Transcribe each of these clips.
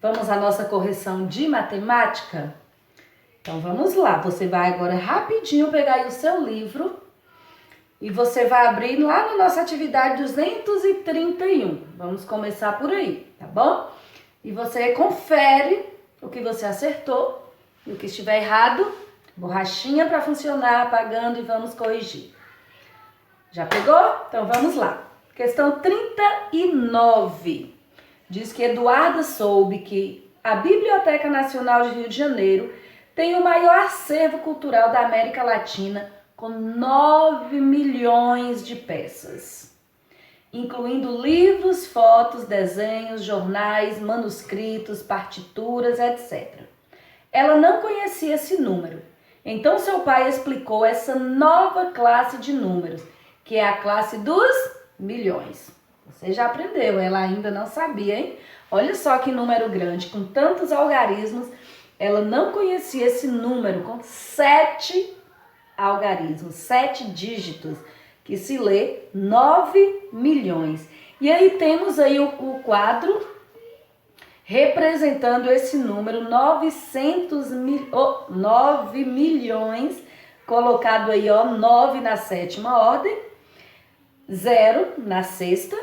Vamos à nossa correção de matemática? Então vamos lá, você vai agora rapidinho pegar aí o seu livro e você vai abrir lá na nossa atividade 231. Vamos começar por aí, tá bom? E você confere o que você acertou e o que estiver errado, borrachinha para funcionar, apagando e vamos corrigir. Já pegou? Então vamos lá. Questão 39. Diz que Eduarda soube que a Biblioteca Nacional de Rio de Janeiro tem o maior acervo cultural da América Latina, com 9 milhões de peças, incluindo livros, fotos, desenhos, jornais, manuscritos, partituras, etc. Ela não conhecia esse número. Então seu pai explicou essa nova classe de números, que é a classe dos milhões. Você já aprendeu, ela ainda não sabia, hein? Olha só que número grande, com tantos algarismos, ela não conhecia esse número com 7 algarismos, 7 dígitos, que se lê 9 milhões. E aí temos aí o quadro representando esse número, 9 milhões, colocado aí, ó, 9 na sétima ordem, 0 na sexta,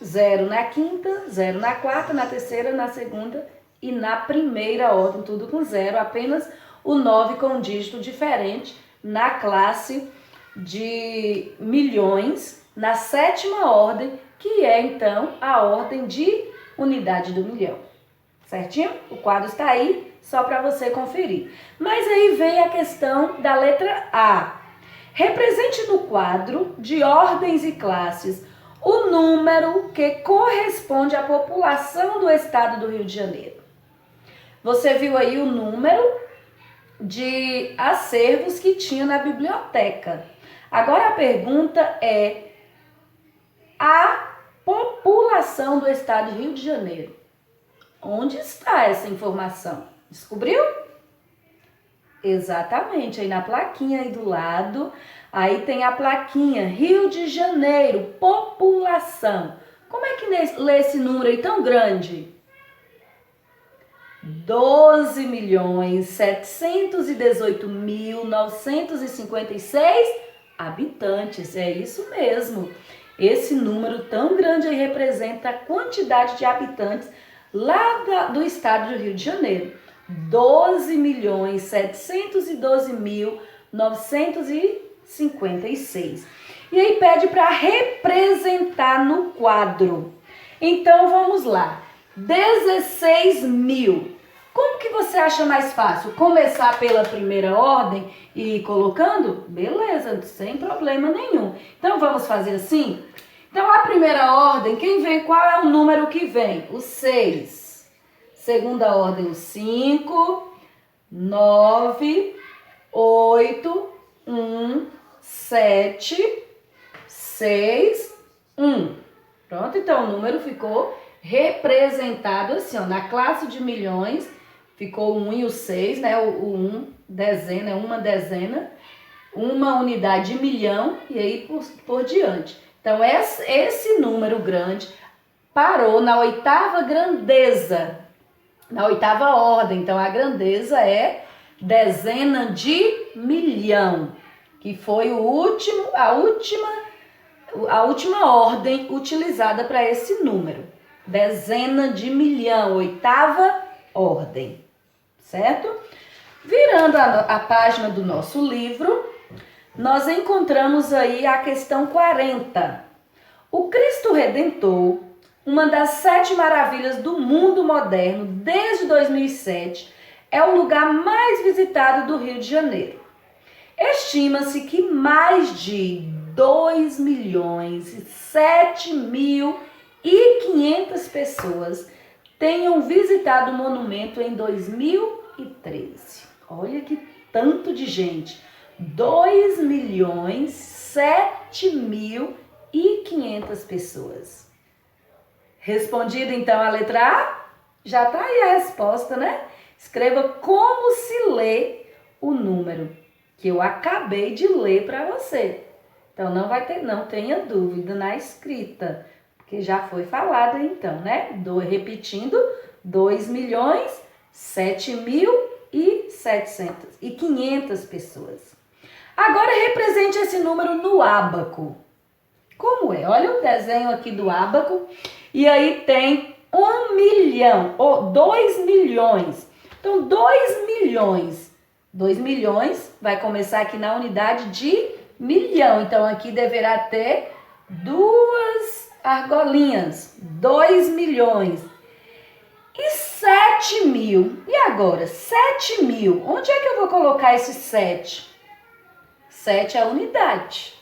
0 na quinta, 0 na quarta, na terceira, na segunda e na primeira ordem, tudo com 0, apenas o 9 com um dígito diferente na classe de milhões, na sétima ordem, que é então a ordem de unidade do milhão. Certinho? O quadro está aí, só para você conferir. Mas aí vem a questão da letra A. Represente no quadro de ordens e classes o número que corresponde à população do estado do Rio de Janeiro. Você viu aí o número de acervos que tinha na biblioteca. Agora a pergunta é a população do estado do Rio de Janeiro. Onde está essa informação? Descobriu? Exatamente, aí na plaquinha aí do lado, aí tem a plaquinha Rio de Janeiro, população. Como é que lê esse número aí tão grande? 12.718.956 habitantes, é isso mesmo. Esse número tão grande aí representa a quantidade de habitantes lá do estado do Rio de Janeiro. 12.712.956. E aí pede para representar no quadro. Então vamos lá. 16 mil. Como que você acha mais fácil? Começar pela primeira ordem e ir colocando? Beleza, sem problema nenhum. Então vamos fazer assim? Então a primeira ordem, quem vem? Qual é o número que vem? O 6. Segunda ordem, o 5, 9, 8, 1, 7, 6, 1. Pronto, então o número ficou representado assim, ó, na classe de milhões, ficou o 1 e o 6, né? O 1, dezena, uma dezena, uma unidade de milhão e aí por diante. Então esse número grande parou na oitava grandeza, na oitava ordem. Então a grandeza é dezena de milhão, que foi a última ordem utilizada para esse número. Dezena de milhão, oitava ordem, certo? Virando a página do nosso livro, nós encontramos aí a questão 40. O Cristo Redentor, uma das 7 maravilhas do mundo moderno desde 2007, é o lugar mais visitado do Rio de Janeiro. Estima-se que mais de 2.007.500 pessoas tenham visitado o monumento em 2013. Olha que tanto de gente! 2.007.500 pessoas. Respondido então a letra A, já está aí a resposta, né? Escreva como se lê o número que eu acabei de ler para você. Então não tenha dúvida na escrita, porque já foi falado então, né? Repetindo 2.007.700 pessoas. Agora represente esse número no ábaco. Como é? Olha o desenho aqui do ábaco. E aí tem 1 milhão, ou 2 milhões. Então, 2 milhões. 2 milhões vai começar aqui na unidade de milhão. Então, aqui deverá ter 2 argolinhas. 2 milhões. E 7 mil. E agora? 7 mil. Onde é que eu vou colocar esse 7? 7 é a unidade.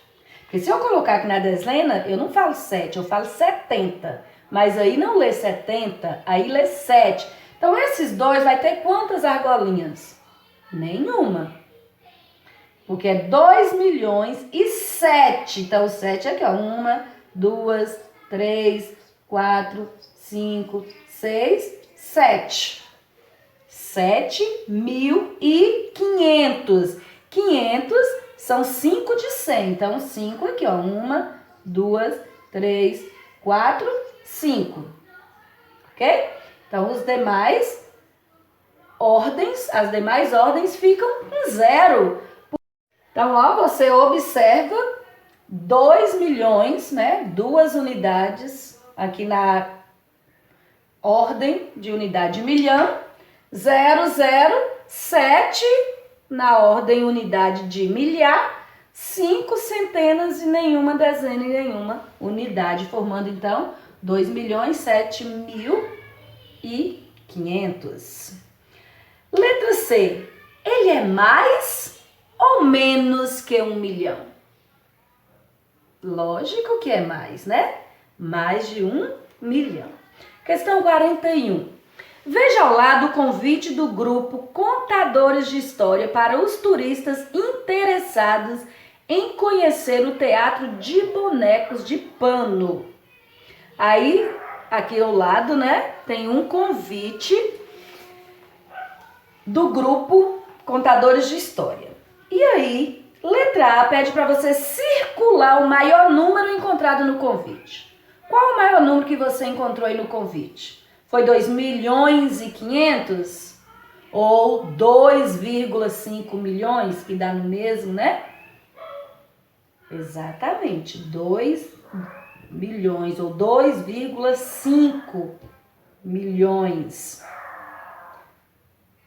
Porque se eu colocar aqui na dezena, eu não falo 7, eu falo 70. Mas aí não lê 70, aí lê 7. Então, esses dois vai ter quantas argolinhas? Nenhuma. Porque é 2 milhões e 7. Então, o 7 é aqui, ó. 1, 2, 3, 4, 5, 6, 7. 7.500. 500 são 5 de 100. Então, 5 aqui, ó. 1, 2, 3, 4, 5. Ok? Então, as demais ordens ficam com 0. Então, ó, você observa 2 milhões, né? 2 unidades aqui na ordem de unidade milhão. 0, 0, 7 na ordem unidade de milhar. 5 centenas e nenhuma dezena e nenhuma unidade, formando então 2.007.500. Letra C. Ele é mais ou menos que 1 milhão? Lógico que é mais, né? Mais de 1 milhão. Questão 41. Veja ao lado o convite do grupo Contadores de História para os turistas interessados em conhecer o teatro de bonecos de pano. Aí, aqui ao lado, né, tem um convite do grupo Contadores de História. E aí, letra A pede para você circular o maior número encontrado no convite. Qual o maior número que você encontrou aí no convite? Foi 2.500.000? Ou 2,5 milhões, que dá no mesmo, né? Exatamente, 2 milhões ou 2,5 milhões.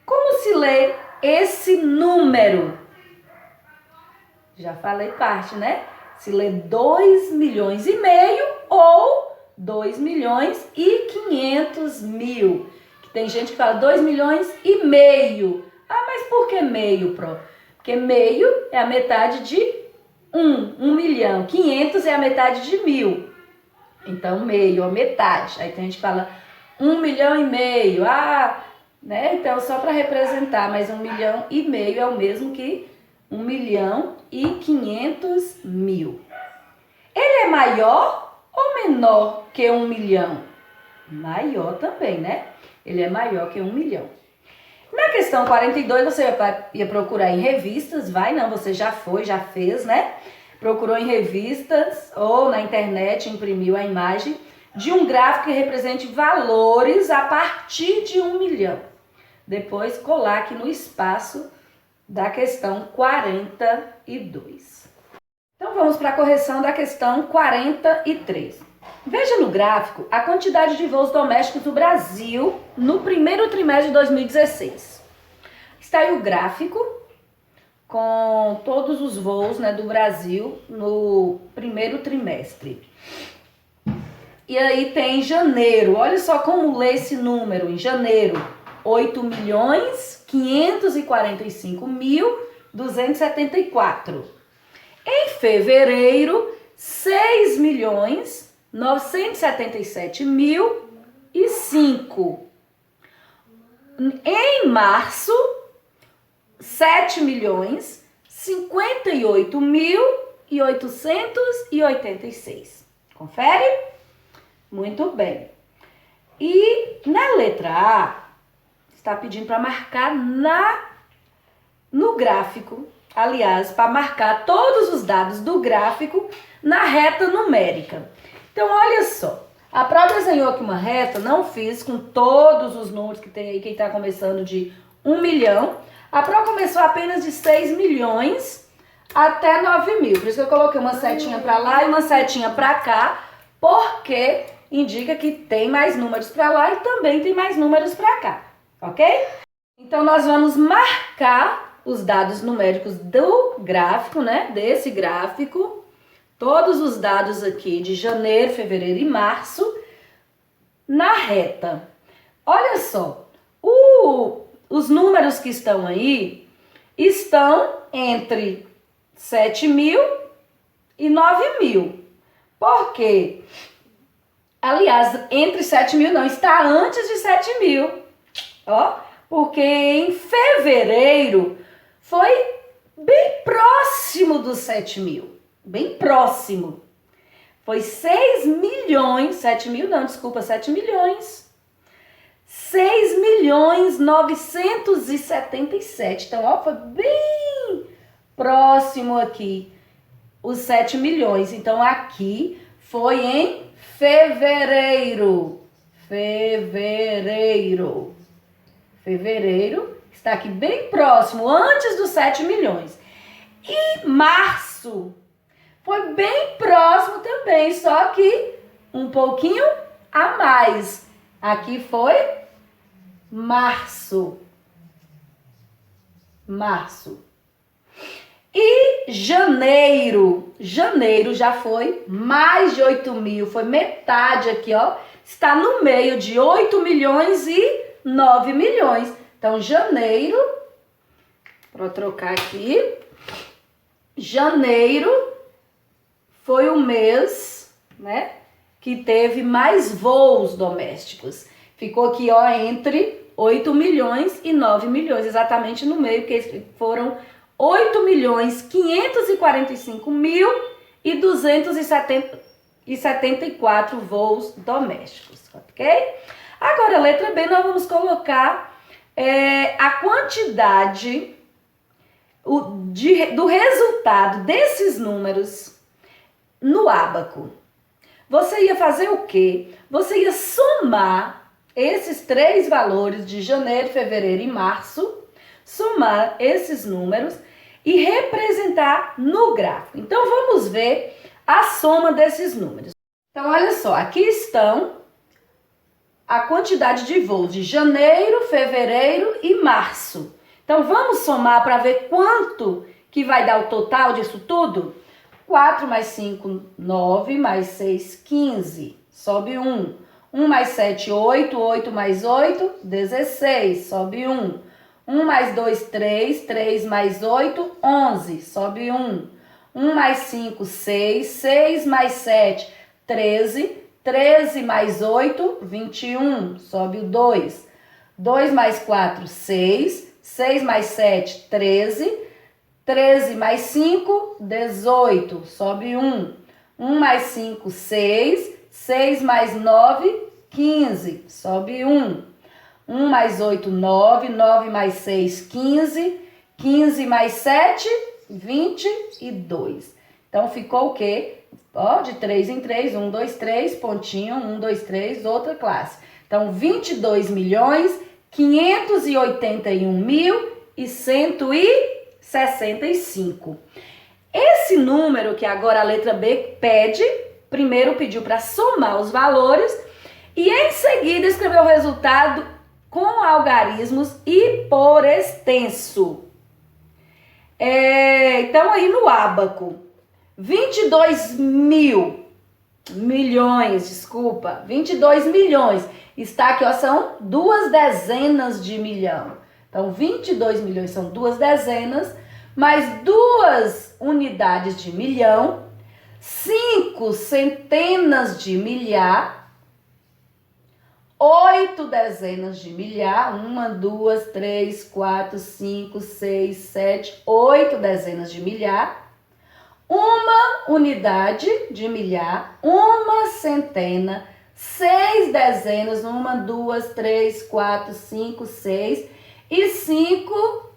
Como se lê esse número? Já falei parte, né? Se lê 2 milhões e meio ou 2.500.000. Que tem gente que fala 2 milhões e meio. Ah, mas por que meio, Pro? Porque meio é a metade de 1 milhão. 500 é a metade de 1.000. Então, meio, a metade. Aí tem gente que fala 1 milhão e meio. Ah, né? Então, só para representar, mas 1 milhão e meio é o mesmo que 1.500.000. Ele é maior ou menor que 1 milhão? Maior também, né? Ele é maior que 1 milhão. Na questão 42, você ia procurar em revistas, você já foi, já fez, né? Procurou em revistas ou na internet, imprimiu a imagem de um gráfico que represente valores a partir de 1 milhão. Depois colar aqui no espaço da questão 42. Então vamos para a correção da questão 43. Veja no gráfico a quantidade de voos domésticos do Brasil no primeiro trimestre de 2016. Está aí o gráfico com todos os voos, né, do Brasil no primeiro trimestre. E aí tem janeiro. Olha só como lê esse número em janeiro. 8.545.274. Em fevereiro, 6.977.005. Em março, 7.058.886. Confere? Muito bem. E na letra A, está pedindo para marcar no gráfico. Aliás, para marcar todos os dados do gráfico na reta numérica. Então, olha só. A Pro desenhou aqui uma reta, não fiz com todos os números que tem aí, quem está começando de 1 milhão. A Pro começou apenas de 6 milhões até 9 mil. Por isso que eu coloquei uma setinha para lá e uma setinha para cá, porque indica que tem mais números para lá e também tem mais números para cá, ok? Então, nós vamos marcar os dados numéricos do gráfico, né? Desse gráfico. Todos os dados aqui de janeiro, fevereiro e março na reta. Olha só, os números que estão aí estão entre 7 mil e 9 mil. Por quê? Aliás, entre 7 mil não, está antes de 7 mil. Ó, porque em fevereiro foi bem próximo dos 7 mil. Bem próximo. Foi 6 milhões, 7 mil não, desculpa, 7 milhões. 6 milhões 977. Então, ó, foi bem próximo aqui, os 7 milhões. Então, aqui foi em fevereiro. Fevereiro está aqui bem próximo, antes dos 7 milhões. E março foi bem próximo também, só que um pouquinho a mais. Aqui foi março. Março. E janeiro. Janeiro já foi mais de 8 mil. Foi metade aqui, ó. Está no meio de 8 milhões e 9 milhões. Então, janeiro, para trocar aqui, janeiro foi o mês, né, que teve mais voos domésticos. Ficou aqui, ó, entre 8 milhões e 9 milhões, exatamente no meio, que foram 8 milhões 545 mil e 274 voos domésticos, ok? Agora, a letra B, nós vamos colocar a quantidade do resultado desses números no ábaco. Você ia fazer o quê? Você ia somar esses três valores de janeiro, fevereiro e março, somar esses números e representar no gráfico. Então, vamos ver a soma desses números. Então, olha só, aqui estão a quantidade de voos de janeiro, fevereiro e março. Então, vamos somar para ver quanto que vai dar o total disso tudo? 4 mais 5, 9, mais 6, 15. Sobe 1. 1 mais 7, 8. 8 mais 8, 16. Sobe 1. 1 mais 2, 3. 3 mais 8, 11. Sobe 1. 1 mais 5, 6. 6 mais 7, 13. 13 mais 8, 21. Sobe o 2. 2 mais 4, 6. 6 mais 7, 13. 13 mais 5, 18. Sobe 1. 1 mais 5, 6. 6 mais 9, 15. Sobe 1. 1 mais 8, 9. 9 mais 6, 15. 15 mais 7, 22. Então, ficou o quê? Ó, de 3 em 3. 1, 2, 3. Pontinho. 1, 2, 3. Outra classe. Então, 22 milhões, 581 mil e 165. Esse número que agora a letra B pede, primeiro pediu para somar os valores e em seguida escrever o resultado com algarismos e por extenso. Então aí no ábaco, 22 milhões, está aqui, ó, são duas dezenas de milhão. Então, 22 milhões são duas dezenas, mais 2 unidades de milhão, 5 centenas de milhar, 8 dezenas de milhar, 1, 2, 3, 4, 5, 6, 7, 8 dezenas de milhar, 1 unidade de milhar, 1 centena, 6 dezenas, 1, 2, 3, 4, 5, 6 e 5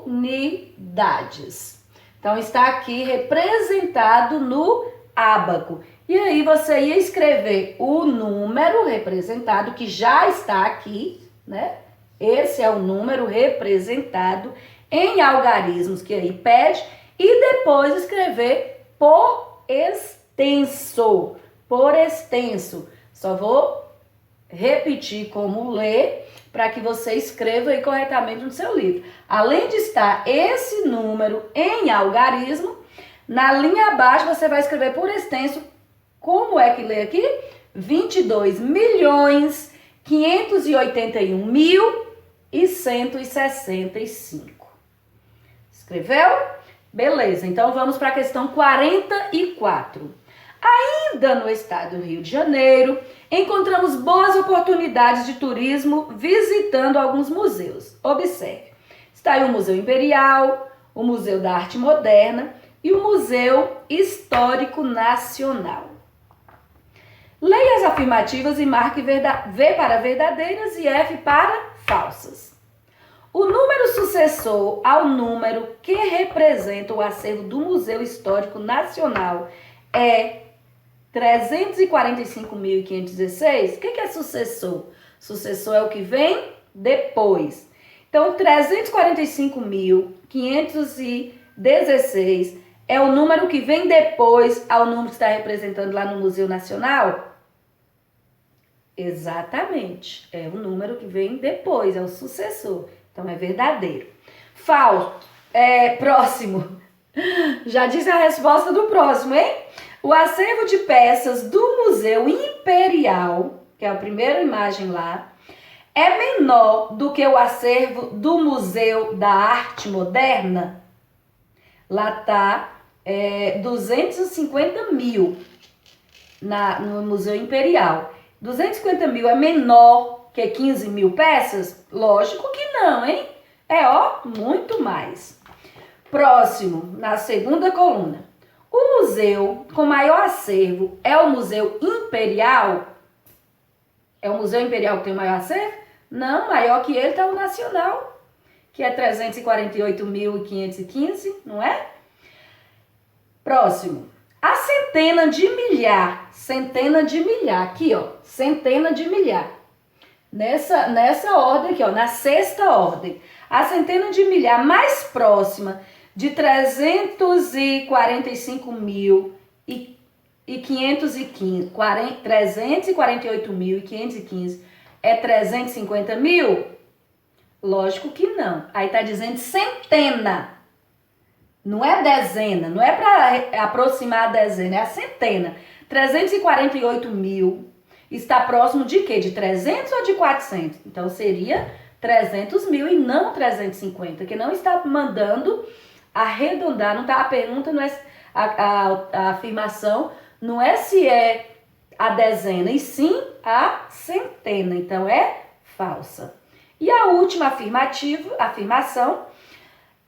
unidades. Então, está aqui representado no ábaco. E aí você ia escrever o número representado, que já está aqui, né? Esse é o número representado em algarismos, que aí pede, e depois escrever por extenso. Por extenso. Só vou repetir como ler para que você escreva aí corretamente no seu livro. Além de estar esse número em algarismo, na linha abaixo você vai escrever por extenso. Como é que lê aqui? 22.581.165. Escreveu? Beleza, então vamos para a questão 44. Ainda no estado do Rio de Janeiro, encontramos boas oportunidades de turismo visitando alguns museus. Observe, está aí o Museu Imperial, o Museu da Arte Moderna e o Museu Histórico Nacional. Leia as afirmativas e marque V para verdadeiras e F para falsas. O número sucessor ao número que representa o acervo do Museu Histórico Nacional é 345.516. O que é sucessor? Sucessor é o que vem depois. Então, 345.516 é o número que vem depois ao número que está representando lá no Museu Nacional? Exatamente. É o número que vem depois, é o sucessor. Então, é verdadeiro. Falso. Próximo. Já disse a resposta do próximo, hein? O acervo de peças do Museu Imperial, que é a primeira imagem lá, é menor do que o acervo do Museu da Arte Moderna. Lá está 250 mil no Museu Imperial. 250 mil é menor que 15 mil peças? Lógico que não, hein? Muito mais. Próximo, na segunda coluna. O museu com maior acervo é o Museu Imperial? É o Museu Imperial que tem o maior acervo? Não, maior que ele está o Nacional, que é 348.515, não é? Próximo. A centena de milhar, aqui ó, centena de milhar. Nessa ordem aqui ó, na sexta ordem. A centena de milhar mais próxima de 348.515 é 350 mil? Lógico que não. Aí tá dizendo centena. Não é dezena, não é para aproximar a dezena, é a centena. 348 mil está próximo de quê? De 300 ou de 400? Então seria 300 mil e não 350, que não está mandando arredondar, não tá, a pergunta não é, a afirmação não é se é a dezena, e sim a centena, então é falsa. E a última afirmação,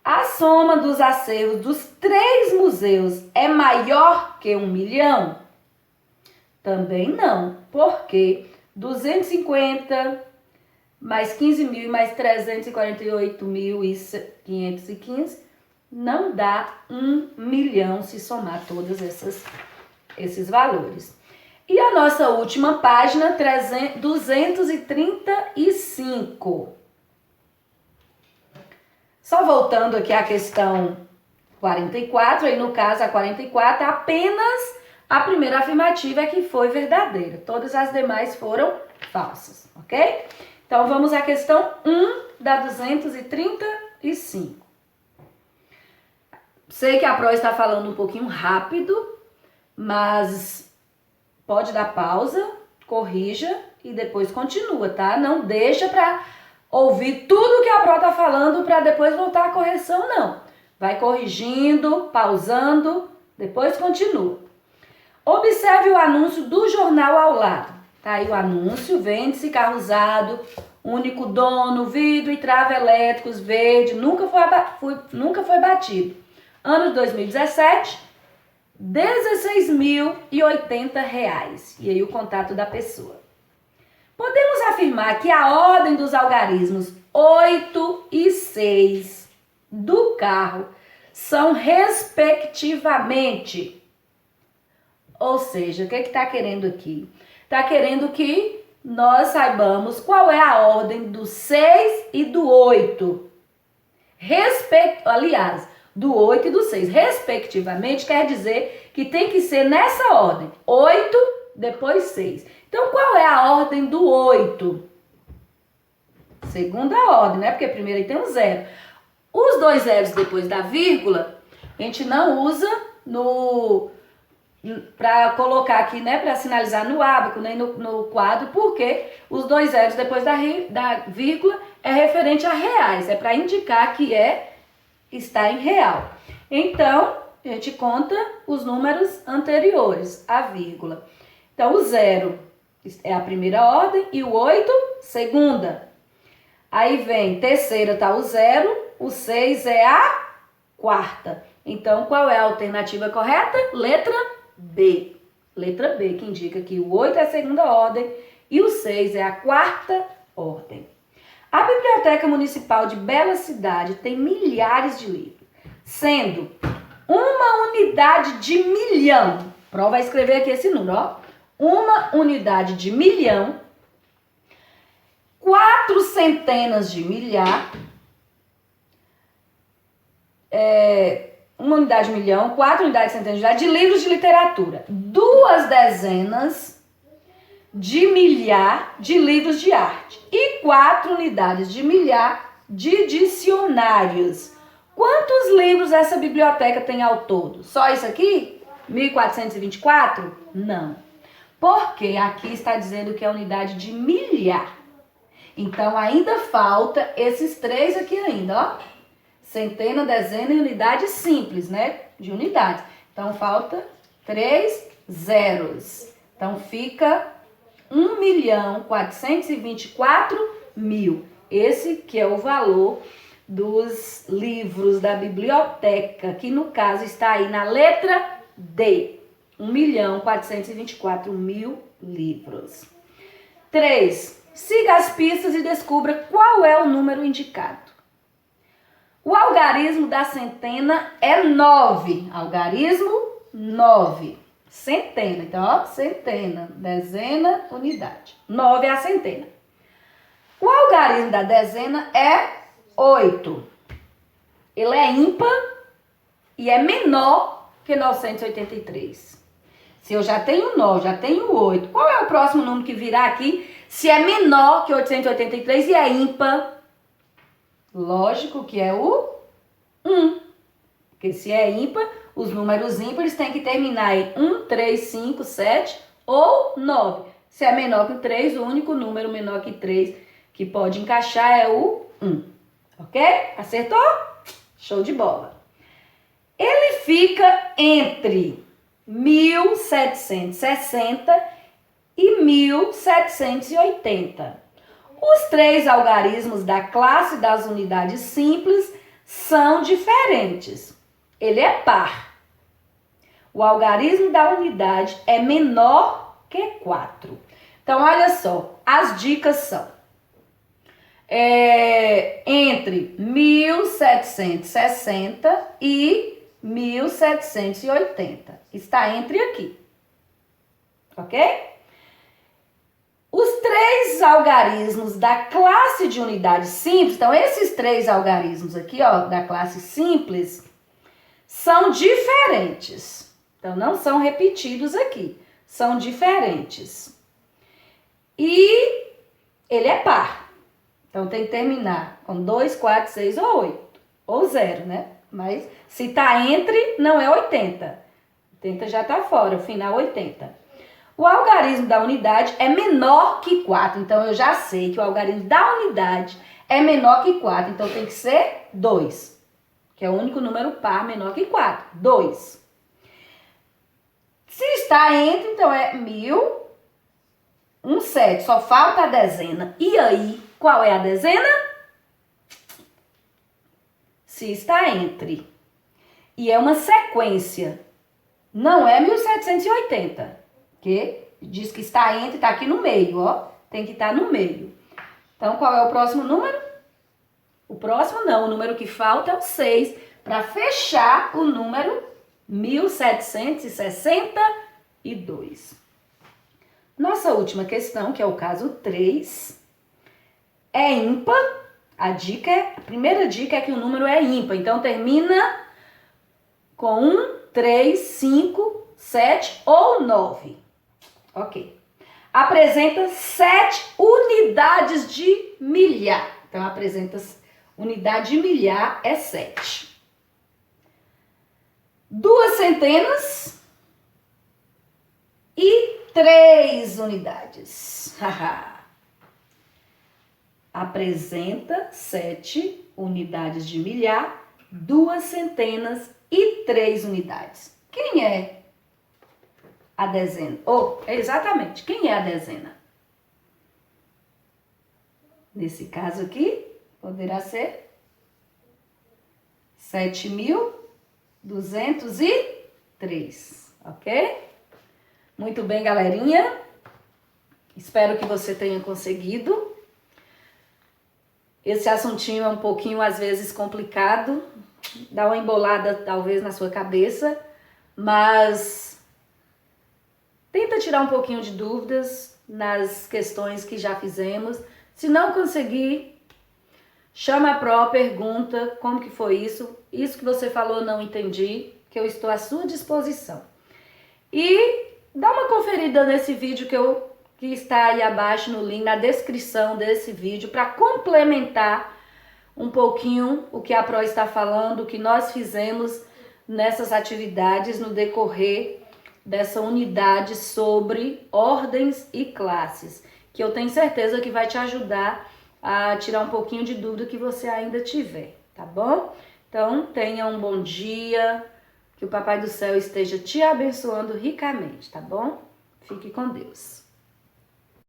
a soma dos acervos dos 3 museus é maior que 1 milhão? Também não, porque 250 mais 15 mil e mais 348.515 não dá 1 milhão se somar todos esses valores. E a nossa última página, 235. Só voltando aqui à questão 44, aí no caso a 44, apenas a primeira afirmativa é que foi verdadeira. Todas as demais foram falsas, ok? Então vamos à questão 1 da 235. Sei que a Pro está falando um pouquinho rápido, mas pode dar pausa, corrija e depois continua, tá? Não deixa para ouvir tudo que a Pro está falando para depois voltar à correção, não. Vai corrigindo, pausando, depois continua. Observe o anúncio do jornal ao lado. Tá aí o anúncio, vende-se carro usado, único dono, vidro e trava elétricos, verde, nunca foi batido. Ano de 2017, R$16.080. E aí o contato da pessoa. Podemos afirmar que a ordem dos algarismos 8 e 6 do carro são respectivamente Ou seja, o que está querendo aqui? Está querendo que nós saibamos qual é a ordem do 6 e do 8. Aliás, do 8 e do 6, respectivamente, quer dizer que tem que ser nessa ordem. 8, depois 6. Então, qual é a ordem do 8? Segunda ordem, né? Porque primeiro aí tem um 0. Os 2 zeros depois da vírgula, a gente não usa para colocar aqui, né? Para sinalizar no ábaco, nem no quadro, porque os 2 zeros depois da vírgula é referente a reais. É para indicar que está em real. Então, a gente conta os números anteriores à vírgula. Então, o 0 é a primeira ordem e o 8, segunda. Aí vem terceira, tá o 0, o 6 é a quarta. Então, qual é a alternativa correta? Letra B. Letra B, que indica que o 8 é a segunda ordem e o 6 é a quarta ordem. A Biblioteca Municipal de Bela Cidade tem milhares de livros, sendo uma unidade de milhão. Prova vai escrever aqui esse número, ó. Uma unidade de milhão, 4 centenas de milhar, uma unidade de milhão, 4 unidades de centenas de milhar de livros de literatura, 2 dezenas de milhar de livros de arte e 4 unidades de milhar de dicionários. Quantos livros essa biblioteca tem ao todo? Só isso aqui? 1.424? Não. Porque aqui está dizendo que é unidade de milhar. Então, ainda falta esses 3 aqui ainda, ó. Centena, dezena e unidade simples, né? De unidades. Então, falta 3 zeros. Então, fica 1.424.000. Esse que é o valor dos livros da biblioteca, que no caso está aí na letra D. 1.424.000 livros. 3. Siga as pistas e descubra qual é o número indicado. O algarismo da centena é 9. Algarismo 9. Centena. Então, ó, centena, dezena, unidade. 9 é a centena. O algarismo da dezena é 8. Ele é ímpar e é menor que 983. Se eu já tenho 9, já tenho 8, qual é o próximo número que virá aqui? Se é menor que 883 e é ímpar, lógico que é o 1. Porque se é ímpar, os números ímpares têm que terminar em 1, 3, 5, 7 ou 9. Se é menor que 3, o único número menor que 3 que pode encaixar é o 1. Ok? Acertou? Show de bola. Ele fica entre 1760 e 1780. Os 3 algarismos da classe das unidades simples são diferentes. Ele é par. O algarismo da unidade é menor que 4. Então, olha só, as dicas são entre 1760 e 1780. Está entre aqui. Ok? Os 3 algarismos da classe de unidades simples, então esses 3 algarismos aqui, ó, da classe simples, são diferentes. Então, não são repetidos aqui, são diferentes. E ele é par. Então, tem que terminar com 2, 4, 6 ou 8, ou 0, né? Mas se tá entre, não é 80. 80 já tá fora, o final 80. O algarismo da unidade é menor que 4. Então, eu já sei que o algarismo da unidade é menor que 4. Então, tem que ser 2. Que é o único número par menor que 4. 2. Se está entre, então é 1.017. Só falta a dezena. E aí, qual é a dezena? Se está entre. E é uma sequência. Não é 1780. Que diz que está entre, está aqui no meio, ó. Tem que estar no meio. Então, qual é o próximo número? O próximo não, o número que falta é o 6, para fechar o número 1761. e 2. Nossa última questão, que é o caso 3, é ímpar. A primeira dica é que o número é ímpar, então termina com 1, 3, 5, 7 ou 9. Ok. Apresenta 7 unidades de milhar. Então, apresenta unidade de milhar é 7. 2 centenas e 3 unidades. Apresenta 7 unidades de milhar, 2 centenas e 3 unidades. Quem é a dezena? Exatamente, quem é a dezena? Nesse caso aqui, poderá ser 7.203, ok? Muito bem, galerinha. Espero que você tenha conseguido. Esse assuntinho é um pouquinho, às vezes, complicado. Dá uma embolada, talvez, na sua cabeça. Mas tenta tirar um pouquinho de dúvidas nas questões que já fizemos. Se não conseguir, chama a pró, pergunta como que foi isso. Isso que você falou não entendi, que eu estou à sua disposição. E dá uma conferida nesse vídeo que está aí abaixo no link, na descrição desse vídeo, para complementar um pouquinho o que a pró está falando, o que nós fizemos nessas atividades no decorrer dessa unidade sobre ordens e classes, que eu tenho certeza que vai te ajudar a tirar um pouquinho de dúvida que você ainda tiver, tá bom? Então, tenha um bom dia, que o Papai do Céu esteja te abençoando ricamente, tá bom? Fique com Deus.